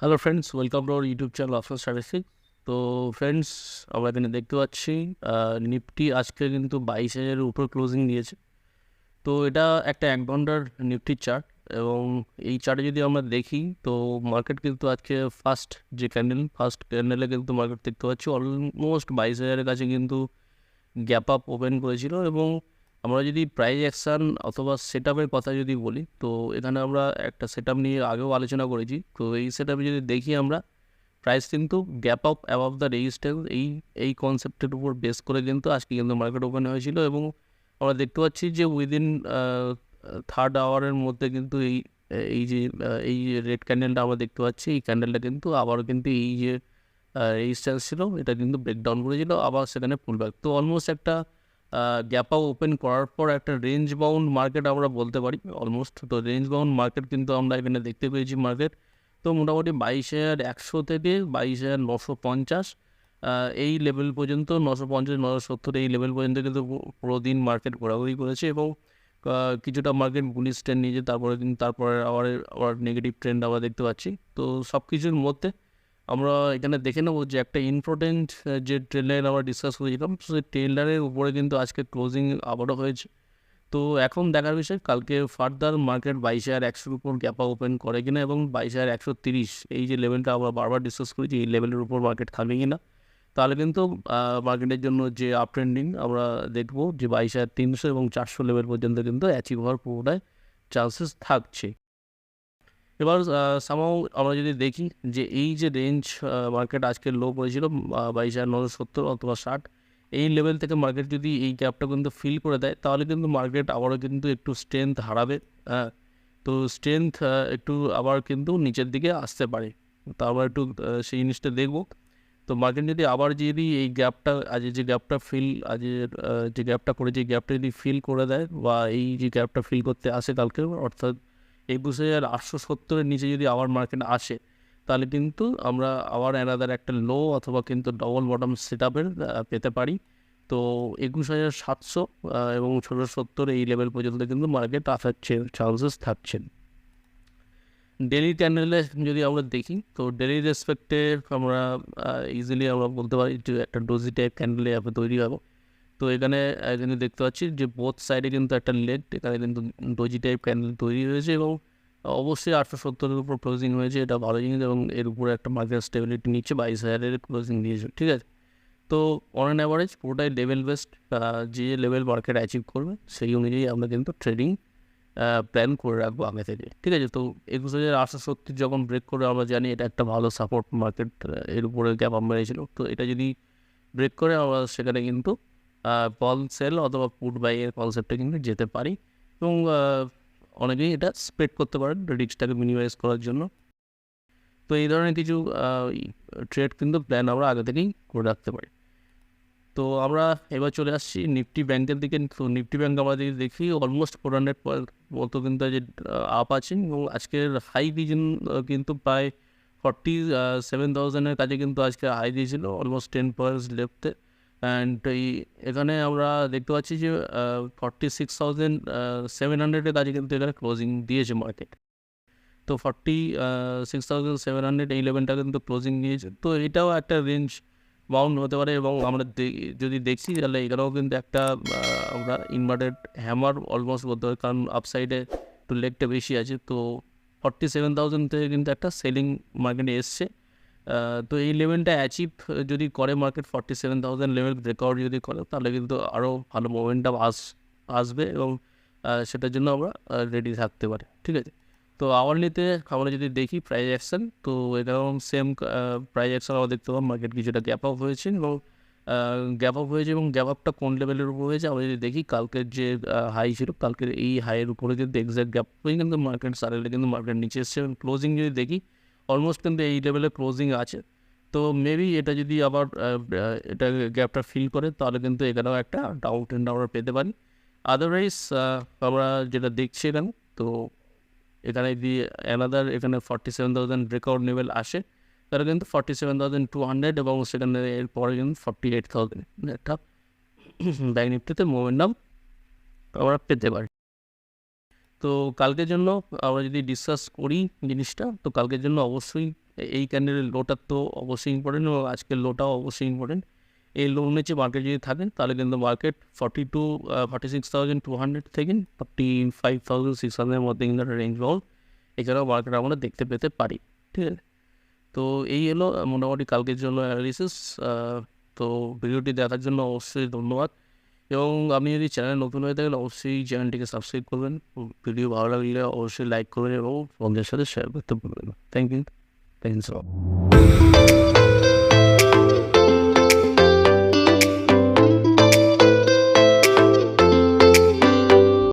Hello friends, welcome to our YouTube channel option strategic. তো friends, আমরা এখানে দেখতে পাচ্ছি নিফটি আজকে কিন্তু 22,000-এর উপর ক্লোজিং দিয়েছে। তো এটা একটা 1 ঘন্টার নিফটির চার্ট, এবং এই চার্টে যদি আমরা দেখি তো মার্কেট কিন্তু আজকে ফার্স্ট ক্যান্ডেলে কিন্তু মার্কেট দেখতে পাচ্ছি অলমোস্ট 22,000-এর কাছে কিন্তু গ্যাপ আপ ওপেন করেছিল। এবং আমরা যদি প্রাইস অ্যাকশান অথবা সেট আপের কথা যদি বলি, তো এখানে আমরা একটা সেট আপ নিয়ে আগেও আলোচনা করেছি। তো এই সেট আপে যদি দেখি আমরা, প্রাইস কিন্তু gap up above the resistance এই কনসেপ্টের উপর বেস করে কিন্তু আজকে কিন্তু মার্কেট ওপেন হয়েছিল। এবং আমরা দেখতে পাচ্ছি যে উইদিন থার্ড আওয়ারের মধ্যে কিন্তু এই যে রেড ক্যান্ডেলটা আমরা দেখতে পাচ্ছি, এই ক্যান্ডেলটা কিন্তু আবারও কিন্তু এই যে রেজিস্ট্যান্স ছিল এটা কিন্তু ব্রেকডাউন করেছিল, আবার সেখানে পুলব্যাক। তো অলমোস্ট একটা গ্যাপ আপ ওপেন করার পর একটা রেঞ্জ বাউন্ড মার্কেট আমরা বলতে পারি অলমোস্ট। তো রেঞ্জ বাউন্ড মার্কেট কিন্তু আমরা এখানে দেখতে পেয়েছি মার্কেট। তো মোটামুটি 22,100 থেকে 22,950 এই লেভেল পর্যন্ত, 950 970 এই লেভেল পর্যন্ত কিন্তু পুরো দিন মার্কেট ঘোরাঘুরি করেছে। এবং কিছুটা মার্কেট বুলিশ ট্রেন্ড নিয়েছে, তারপরে আবার নেগেটিভ ট্রেন্ড আমরা দেখতে পাচ্ছি। তো সব কিছুর মধ্যে আমরা এখানে দেখে নেবো যে একটা ইম্পর্টেন্ট যে ট্রেন্ড লাইন আমরা ডিসকাস করেছিলাম, সেই ট্রেন্ড লাইনের উপরে কিন্তু আজকে ক্লোজিং আবারও হয়েছে। তো এখন দেখার বিষয় কালকে ফার্দার মার্কেট 22,100-এর উপর গ্যাপ ওপেন করে কিনা, এবং 22,130 এই যে লেভেলটা আমরা বারবার ডিসকাস করেছি, এই লেভেলের উপর মার্কেট থাকবে কিনা। তাহলে কিন্তু মার্কেটের জন্য যে আপ ট্রেন্ডিং আমরা দেখবো যে 22,300 এবং 400 লেভেল পর্যন্ত কিন্তু অ্যাচিভ হওয়ার পুরোটাই চান্সেস থাকছে। এবার সামহাও আমরা যদি দেখি যে এই যে রেঞ্জ মার্কেট আজকে লো করেছিল 22,970 অথবা 60, এই লেভেল থেকে মার্কেট যদি এই গ্যাপটা কিন্তু ফিল করে দেয়, তাহলে কিন্তু মার্কেট আবারও কিন্তু একটু স্ট্রেংথ হারাবে। হ্যাঁ, তো স্ট্রেংথ একটু আবার কিন্তু নিচের দিকে আসতে পারে। তো আবার একটু সেই জিনিসটা দেখব। তো মার্কেট যদি আবার যদি এই গ্যাপটা আজ যে গ্যাপটা ফিল আজ যে গ্যাপটা করেছে, এই গ্যাপটা যদি ফিল করে দেয়, বা এই যে গ্যাপটা ফিল করতে আসে কালকে, অর্থাৎ 21,870-এর নিচে যদি আবার মার্কেট আসে, তাহলে কিন্তু আমরা আবার অ্যানাদার একটা লো অথবা কিন্তু ডবল বটম সেট আপের পেতে পারি। তো 21,700 এবং 1,670 এই লেভেল পর্যন্ত কিন্তু মার্কেট আসার চান্সেস থাকছে। ডেলি ক্যান্ডেলে যদি আমরা দেখি, তো ডেলি রেসপেক্টে আমরা ইজিলি আমরা বলতে পারি যে একটা ডোজি টাইপ ক্যান্ডেলে অ্যাপে তৈরি হবে। তো এখানে এখানে দেখতে পাচ্ছি যে বোথ সাইডে কিন্তু একটা লেগ, এখানে কিন্তু ডোজি টাইপ ক্যান্ডেল তৈরি হয়েছে, এবং অবশ্যই 870-এর উপর ক্লোজিং হয়েছে, এটা ভালো জিনিস। এবং এর উপরে একটা মার্কেট স্টেবিলিটি নিচ্ছে, 22,000-এর ক্লোজিং দিয়েছে, ঠিক আছে। তো অন অ্যান অ্যাভারেজ পুরোটাই লেভেল বেসড, যে লেভেল মার্কেট অ্যাচিভ করবে সেই অনুযায়ী আমরা কিন্তু ট্রেডিং প্ল্যান করে রাখবো আগে থেকে, ঠিক আছে। তো 21,870 যখন ব্রেক করে, আমরা জানি এটা একটা ভালো সাপোর্ট মার্কেট, এর উপরে গ্যাপ আপ মেরেছিল। তো এটা যদি ব্রেক করে আমরা সেখানে কিন্তু কল সেল অথবা পুট বাই এর কনসেপ্টে কিন্তু যেতে পারি। এবং অনেকেই এটা স্প্রেড করতে পারেন রিস্কটাকে মিনিমাইজ করার জন্য। তো এই ধরনের কিছু ট্রেড কিন্তু প্ল্যান আমরা আগে থেকেই করে রাখতে পারি। তো আমরা এবার চলে আসছি নিফটি ব্যাংকের দিকে। তো নিফটি ব্যাংক আমরা যদি দেখি অলমোস্ট 400 মতো কিন্তু যে আপ আছে, এবং আজকের হাই রিজন কিন্তু প্রায় 47,000-এর কাছে কিন্তু আজকে হাই দিয়েছিল, অলমোস্ট 10 পয়েন্টস লেফটে। অ্যান্ড এখানে আমরা দেখতে পাচ্ছি যে 46,700-এর কাছে কিন্তু এখানে ক্লোজিং দিয়েছে মার্কেট। তো 46,700 এই লেভেলটা কিন্তু ক্লোজিং দিয়েছে। তো এটাও একটা রেঞ্জ বাউন্ড হতে পারে। এবং আমরা যদি দেখছি তাহলে এখানেও কিন্তু একটা আমরা ইনভার্টেড হ্যামার অলমোস্ট বলতে পারি, কারণ আপসাইডে একটু লেগটা বেশি আছে। তো 47,000 থেকে কিন্তু একটা সেলিং মার্কেটে এসছে। তো এই লেভেলটা অ্যাচিভ যদি করে মার্কেট, 47,000 লেভেল ব্রেকআউট যদি করে, তাহলে কিন্তু আরও ভালো মোমেন্টাম আসবে, এবং সেটার জন্য আমরা রেডি থাকতে পারি, ঠিক আছে। তো আওয়ারলিতে আমরা যদি দেখি প্রাইস অ্যাকশন, তো এটাও সেম প্রাইস অ্যাকশন আমরা দেখতে পাবো। মার্কেট কিছুটা গ্যাপ আপ হয়েছে, এবং গ্যাপ আপটা কোন লেভেলের উপর হয়েছে আমরা যদি দেখি, কালকের যে হাই ছিল, কালকের এই হাইয়ের উপরে কিন্তু এক্স্যাক্ট গ্যাপ হয়ে কিন্তু মার্কেট সারেলে কিন্তু মার্কেট নিচে এসছে। এবং ক্লোজিং যদি দেখি অলমোস্ট কিন্তু এই লেভেলে ক্লোজিং আছে। তো মেবি এটা যদি আবার এটা গ্যাপটা ফিল করে, তাহলে কিন্তু এখানেও একটা ডাউন ট্রেন্ড আমরা পেতে পারি। আদারওয়াইজ আমরা যেটা দেখছি এখানে, তো এখানে যদি অ্যানাদার এখানে 47,000 ব্রেকআউট লেভেল আসে, তাহলে কিন্তু 47,200, এবং সেখানে এরপরে কিন্তু 48,000 একটা ব্যাংক নিফটিতে মোমেন্টাম আমরা পেতে পারি। তো কালকের জন্য আমরা যদি ডিসকাস করি জিনিসটা, তো কালকের জন্য অবশ্যই এই ক্যান্ডেলের লোটার তো অবশ্যই ইম্পর্টেন্ট এবং আজকের লোটাও অবশ্যই ইম্পর্টেন্ট। এই লোর নিচে মার্কেট যদি থাকে তাহলে কিন্তু মার্কেট 46,200 থেকে 45,600 মধ্যে কিন্তু একটা রেঞ্জ বল এছাড়াও মার্কেট আমরা দেখতে পেতে পারি। ঠিক আছে, তো এই এলো মোটামুটি কালকের জন্য অ্যানালিসিস। তো ভিডিওটি দেখার জন্য অবশ্যই ধন্যবাদ এবং আপনি যদি চ্যানেল নতুন হয়ে থাকেন অবশ্যই চ্যানেলটিকে সাবস্ক্রাইব করবেন, ভিডিও ভালো লাগলে অবশ্যই লাইক করবেন এবং বন্ধুদের সাথে শেয়ার করতে ভুলবেন না। Thank you.